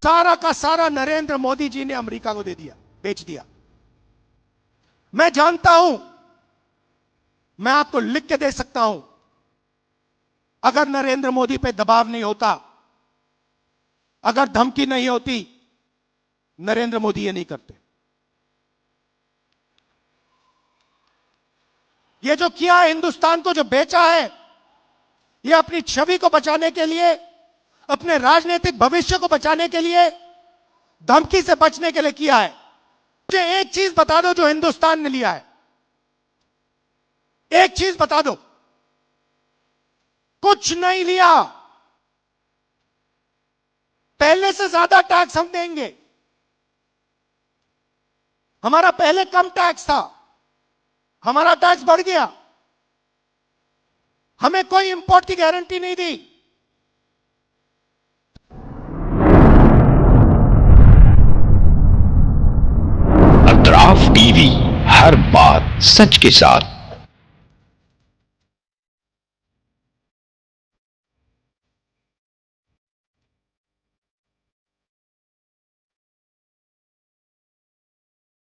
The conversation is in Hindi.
सारा का सारा नरेंद्र मोदी जी ने अमेरिका को दे दिया, बेच दिया। मैं जानता हूं, मैं आपको लिख के दे सकता हूं, अगर नरेंद्र मोदी पे दबाव नहीं होता, अगर धमकी नहीं होती, नरेंद्र मोदी ये नहीं करते। ये जो किया है, हिंदुस्तान को जो बेचा है, ये अपनी छवि को बचाने के लिए, अपने राजनीतिक भविष्य को बचाने के लिए, धमकी से बचने के लिए किया है। मुझे एक चीज बता दो जो हिंदुस्तान ने लिया है, एक चीज बता दो। कुछ नहीं लिया। पहले से ज्यादा टैक्स हम देंगे। हमारा पहले कम टैक्स था, हमारा टैक्स बढ़ गया। हमें कोई इंपोर्ट की गारंटी नहीं दी। अतराफ टीवी, हर बात सच के साथ।